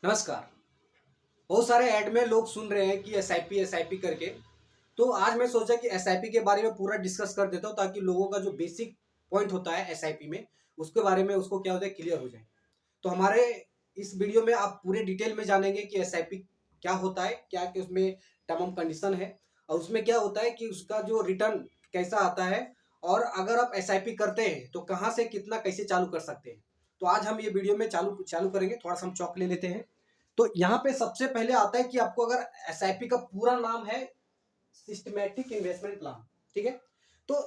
नमस्कार। बहुत सारे ऐड में लोग सुन रहे हैं कि एसआईपी एसआईपी करके। तो आज मैं सोचा कि एसआईपी के बारे में पूरा डिस्कस कर देता हूँ ताकि लोगों का जो बेसिक पॉइंट होता है एसआईपी में उसके बारे में उसको क्या होता है क्लियर हो जाए। तो हमारे इस वीडियो में आप पूरे डिटेल में जानेंगे कि एसआईपी क्या होता है, क्या कि उसमें टर्म एंड कंडीशन है और उसमें क्या होता है कि उसका जो रिटर्न कैसा आता है और अगर आप एसआईपी करते हैं तो कहाँ से कितना कैसे चालू कर सकते हैं। तो आज हम ये वीडियो में चालू चालू करेंगे। थोड़ा सा हम चौक ले लेते हैं। तो यहाँ पे सबसे पहले आता है कि आपको अगर एसआईपी का पूरा नाम है सिस्टमैटिक इन्वेस्टमेंट प्लान, ठीक है। तो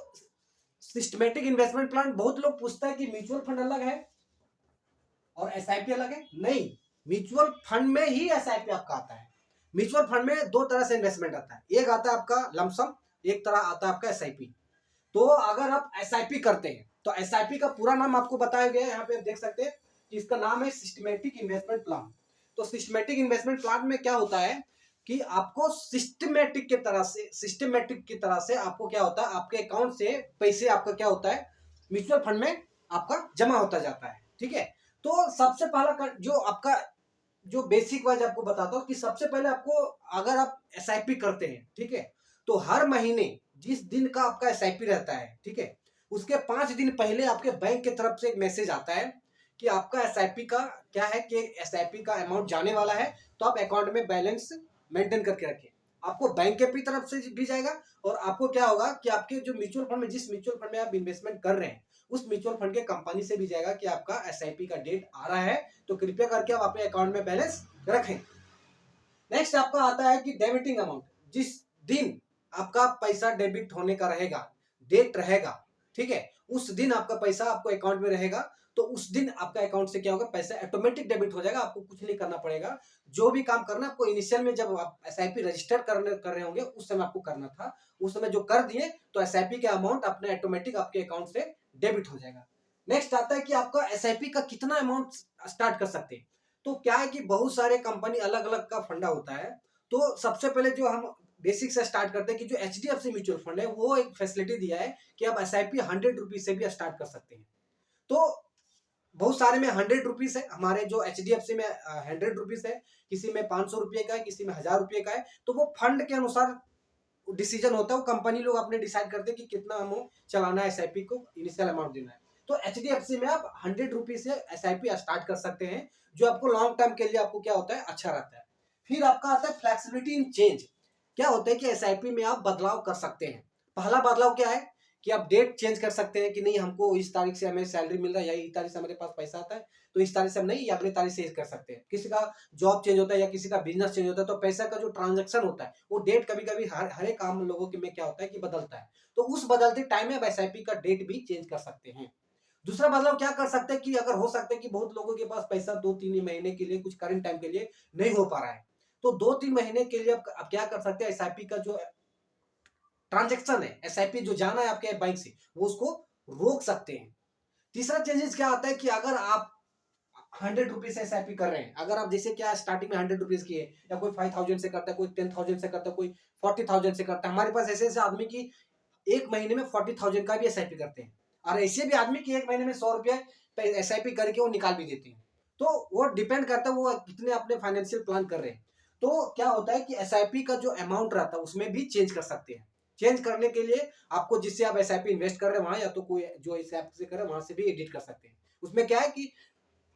सिस्टमैटिक इन्वेस्टमेंट प्लान बहुत लोग पूछता है कि म्यूचुअल फंड अलग है और एसआईपी अलग है। नहीं, म्यूचुअल फंड में ही एसआईपी आपका आता है। म्यूचुअल फंड में दो तरह से इन्वेस्टमेंट आता है, एक आता है आपका लमसम, एक तरह आता है आपका एसआईपी। तो अगर आप एसआईपी करते हैं तो एसआईपी का पूरा नाम आपको बताया गया है, यहाँ पे आप देख सकते हैं कि इसका नाम है सिस्टमैटिक इन्वेस्टमेंट प्लान। तो सिस्टमैटिक इन्वेस्टमेंट प्लान में क्या होता है कि आपको सिस्टमैटिक की तरह से आपको क्या होता है, आपके अकाउंट से पैसे आपका क्या होता है म्यूचुअल फंड में आपका जमा होता जाता है, ठीक है। तो सबसे पहला जो आपका जो बेसिक वाइज आपको बताता हूँ कि सबसे पहले आपको अगर आप एसआईपी करते हैं, ठीक है, तो हर महीने जिस दिन का आपका एसआईपी रहता है, ठीक है, उसके 5 दिन पहले आपके बैंक की तरफ से एक मैसेज आता है कि आपका एसआईपी का क्या है कि एसआईपी का अमाउंट जाने वाला है। तो आप अकाउंट में बैलेंस मेंटेन करके रखिए। आपको बैंक के भी तरफ से भी जाएगा और आपको क्या होगा कि आपके जो म्यूचुअल फंड में जिस म्यूचुअल फंड में आप इन्वेस्टमेंट कर रहे हैं उस म्यूचुअल फंड के कंपनी से भी जाएगा कि आपका एसआईपी का डेट आ रहा है, तो कृपया करके आप अपने अकाउंट में बैलेंस रखें। नेक्स्ट आपका आता है कि डेबिटिंग अमाउंट, जिस दिन आपका पैसा डेबिट होने का रहेगा, डेट रहेगा, ठीक है, उस दिन आपका पैसा आपको अकाउंट में रहेगा। तो उस दिन आपका अकाउंट से क्या होगा, पैसा ऑटोमेटिक डेबिट हो जाएगा, आपको कुछ नहीं करना पड़ेगा। जो भी काम करना आपको इनिशियल में जब आप एसआईपी रजिस्टर कर रहे होंगे उस समय आपको करना था, उस समय जो कर दिए तो एसआईपी के अमाउंट अपने ऑटोमेटिक आपके अकाउंट से डेबिट हो जाएगा। नेक्स्ट आता है कि आपका एसआईपी का कितना अमाउंट स्टार्ट कर सकते हैं। तो क्या है कि बहुत सारे कंपनी अलग अलग का फंडा होता है। तो सबसे पहले जो हम बेसिक से स्टार्ट करते हैं कि जो एचडीएफसी म्यूचुअल फंड है वो एक फैसिलिटी दिया है कि आप एसआईपी 100 रुपीज से भी स्टार्ट कर सकते हैं। तो बहुत सारे में 100 रुपीज है, हमारे जो एचडीएफसी में 100 रुपीज है, किसी में 500 रुपये का है, किसी में 1000 रुपये का है। तो वो फंड के अनुसार डिसीजन होता है, वो कंपनी लोग अपने डिसाइड करते हैं कि कितना अमाउंट चलाना है, एसआईपी को इनिशियल अमाउंट देना है। तो एचडीएफसी में आप 100 रुपीज से एसआईपी स्टार्ट कर सकते हैं, जो आपको लॉन्ग टर्म के लिए आपको क्या होता है अच्छा रहता है। फिर आपका आता है फ्लेक्सिबिलिटी इन चेंज। क्या होता है कि एसआईपी में आप बदलाव कर सकते हैं। पहला बदलाव क्या है कि आप डेट चेंज कर सकते हैं कि नहीं, हमको इस तारीख से हमें सैलरी मिल रहा है या इस तारीख से हमारे पास पैसा आता है, तो इस तारीख से हम नहीं, अगले तारीख से कर सकते हैं। किसी का जॉब चेंज होता है या किसी का बिजनेस चेंज होता है, तो पैसा का जो ट्रांजेक्शन होता है वो डेट कभी कभी हर एक आम लोगों के में क्या होता है कि बदलता है। तो उस बदलते टाइम में आप एसआईपी का डेट भी चेंज कर सकते हैं। दूसरा बदलाव क्या कर सकते हैं कि अगर हो सकता है कि बहुत लोगों के पास पैसा 2-3 महीने के लिए कुछ करंट टाइम के लिए नहीं हो पा रहा है, तो 2-3 महीने के लिए आप क्या कर सकते हैं, एसआईपी का जो ट्रांजेक्शन है, एसआईपी जो जाना है आपके बैंक से, वो उसको रोक सकते हैं। तीसरा चेंजेस क्या आता है कि अगर आप 100 रुपीज से एसआईपी कर रहे हैं, अगर आप जैसे क्या स्टार्टिंग में 100 रुपीज की है, या कोई 5000 से करता है, कोई 10,000 से करता है, कोई 40,000 से करता है। हमारे पास ऐसे ऐसे आदमी की एक महीने में 40,000 का भी एसआईपी करते हैं, और ऐसे भी आदमी की एक महीने में 100 रुपया एसआईपी करके वो निकाल भी देते हैं। तो वो डिपेंड करता है वो कितने अपने फाइनेंशियल प्लान कर रहे हैं। तो क्या होता है कि एसआईपी का जो अमाउंट रहता है उसमें भी चेंज कर सकते हैं। चेंज करने के लिए आपको जिससे आप एसआईपी इन्वेस्ट कर रहे हैं वहां, या तो कोई जो इस ऐप से करे वहां से भी एडिट कर सकते हैं। उसमें क्या है कि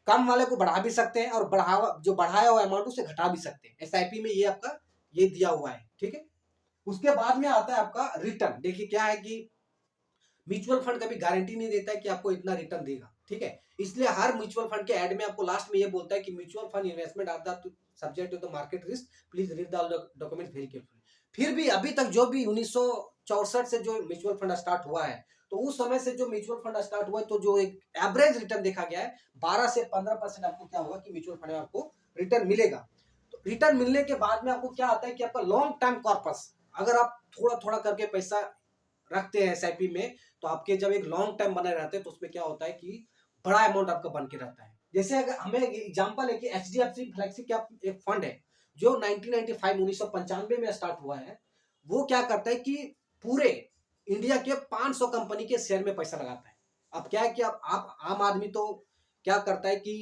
कम वाले को बढ़ा भी सकते हैं और बढ़ावा जो बढ़ाया हुआ अमाउंट उसे घटा भी सकते हैं। एसआईपी में ये आपका ये दिया हुआ है, ठीक है। उसके बाद में आता है आपका रिटर्न। देखिए क्या है कि म्यूचुअल फंड कभी गारंटी नहीं देता है कि आपको इतना रिटर्न देगा, ठीक है। इसलिए हर म्यूचुअल फंड के ऐड में आपको लास्ट में ये बोलता है कि mutual fund investment are the subject to the market risk, please read the document very carefully. फिर भी अभी तक जो भी 1964 से जो म्यूचुअल फंड स्टार्ट हुआ है, तो उस समय से जो म्यूचुअल फंड स्टार्ट हुआ है, तो जो एक एवरेज रिटर्न देखा गया है 12 से 15% आपको क्या होगा कि म्यूचुअल फंड में आपको रिटर्न मिलेगा। तो रिटर्न मिलने के बाद में आपको क्या आता है कि आपका लॉन्ग टर्म कॉर्पस, अगर आप थोड़ा थोड़ा करके पैसा रखते हैं एसआईपी में, तो आपके जब एक लॉन्ग टर्म बने रहते हैं तो उसमें क्या होता है कि बड़ा अमाउंट आपका बन के रहता है। जैसे अगर हमें एग्जांपल है कि एचडीएफसी फ्लेक्सी कैप एक फंड है जो 1995 1995 में स्टार्ट हुआ है। वो क्या करता है कि पूरे इंडिया के 500 कंपनी के शेयर में पैसा लगाता है। अब क्या है कि आप आम आदमी तो क्या करता है कि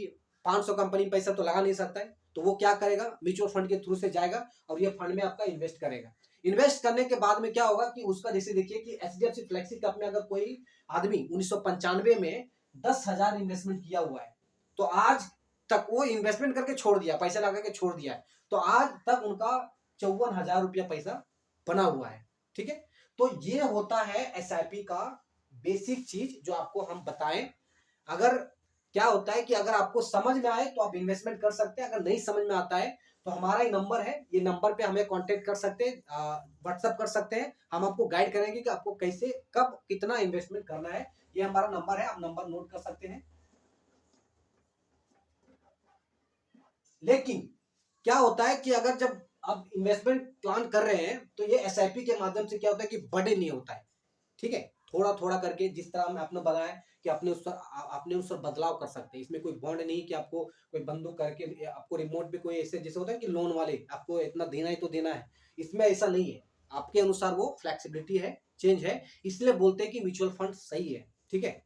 500 कंपनी में पैसा तो लगा नहीं सकता है, तो वो क्या करेगा, म्यूचुअल फंड के थ्रू से जाएगा और ये फंड में आपका इन्वेस्ट करेगा। इन्वेस्ट करने के बाद में क्या होगा कि उसका, जैसे देखिए कि एचडीएफसी फ्लेक्सी कप में अगर कोई आदमी 1995 में 10,000 इन्वेस्टमेंट किया हुआ है, तो आज तक वो इन्वेस्टमेंट करके छोड़ दिया, पैसा लगा के छोड़ दिया है, तो आज तक उनका 54,000 रुपया पैसा बना हुआ है। ठीक है, तो ये होता है एसआईपी का बेसिक चीज जो आपको हम बताएं। अगर क्या होता है कि अगर आपको समझ में आए तो आप इन्वेस्टमेंट कर सकते हैं, अगर नहीं समझ में आता है तो हमारा ही नंबर है, ये नंबर पे हमें कांटेक्ट कर सकते हैं, व्हाट्सअप कर सकते हैं, हम आपको गाइड करेंगे कि आपको कैसे कब कितना इन्वेस्टमेंट करना है। ये हमारा नंबर है, आप नंबर नोट कर सकते हैं। लेकिन क्या होता है कि अगर जब आप इन्वेस्टमेंट प्लान कर रहे हैं तो ये एसआईपी के माध्यम से क्या होता है कि बड़े नहीं होता है। ठीक है, थोड़ा थोड़ा करके, जिस तरह मैं आपने बताया कि आपने उस पर बदलाव कर सकते हैं। इसमें कोई बॉन्ड नहीं कि आपको कोई बंदूक करके आपको रिमोट पे कोई ऐसे जैसे होता है कि लोन वाले आपको इतना देना ही तो देना है, इसमें ऐसा नहीं है। आपके अनुसार वो फ्लेक्सिबिलिटी है, चेंज है, इसलिए बोलते हैं कि म्यूचुअल फंड सही है। ठीक है,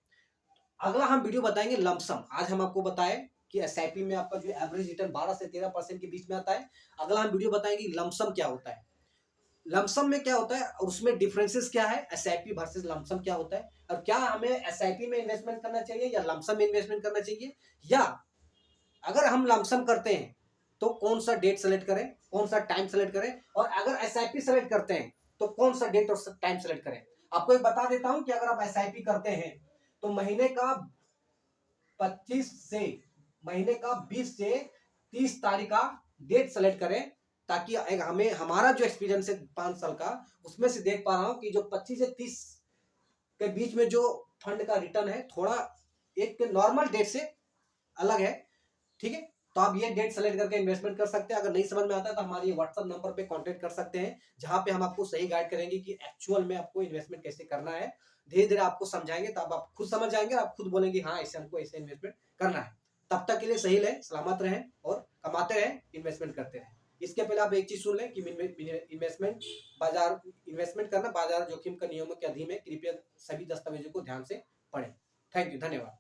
अगला हम वीडियो बताएंगे लमसम। आज हम आपको बताएं कि एसआईपी में आपका जो एवरेज रिटर्न 12 से 13% के बीच में आता है। अगला हम वीडियो बताएंगे लमसम क्या होता है, लमसम में क्या होता है और उसमें डिफरेंसेस क्या है, एसआईपी वर्सेस लमसम क्या होता है, और क्या हमें एसआईपी में इन्वेस्टमेंट करना चाहिए या लमसम में इन्वेस्टमेंट करना चाहिए, या अगर हम लमसम करते हैं तो कौन सा डेट सेलेक्ट करें, कौन सा टाइम सेलेक्ट करें, और अगर एसआईपी सेलेक्ट करते हैं तो कौन सा डेट और टाइम सेलेक्ट करें। आपको एक बता देता हूं कि अगर आप एसआईपी करते हैं तो महीने का 20 से 30 तारीख का डेट सेलेक्ट करें, ताकि हमें हमारा जो एक्सपीरियंस है 5 साल का, उसमें से देख पा रहा हूं कि जो 25 से 30 के बीच में जो फंड का रिटर्न है थोड़ा एक नॉर्मल डेट से अलग है। ठीक है, तो आप ये डेट सेलेक्ट करके इन्वेस्टमेंट कर सकते हैं। अगर नहीं समझ में आता है तो हमारे व्हाट्सएप नंबर पे कांटेक्ट कर सकते हैं, जहां पे हम आपको सही गाइड करेंगे कि एक्चुअल में आपको इन्वेस्टमेंट कैसे करना है। धीरे धीरे आपको समझाएंगे, तब आप खुद समझ जाएंगे, आप खुद बोलेंगे हाँ ऐसे हमको ऐसे इन्वेस्टमेंट करना है। तब तक के लिए सही रहें, सलामत रहें और कमाते रहें, इन्वेस्टमेंट करते रहें। इसके पहले आप एक चीज सुन लें कि इन्वेस्टमेंट करना बाजार जोखिम का नियमों के अधीन है। कृपया सभी दस्तावेजों को ध्यान से पढ़ें। थैंक यू, धन्यवाद।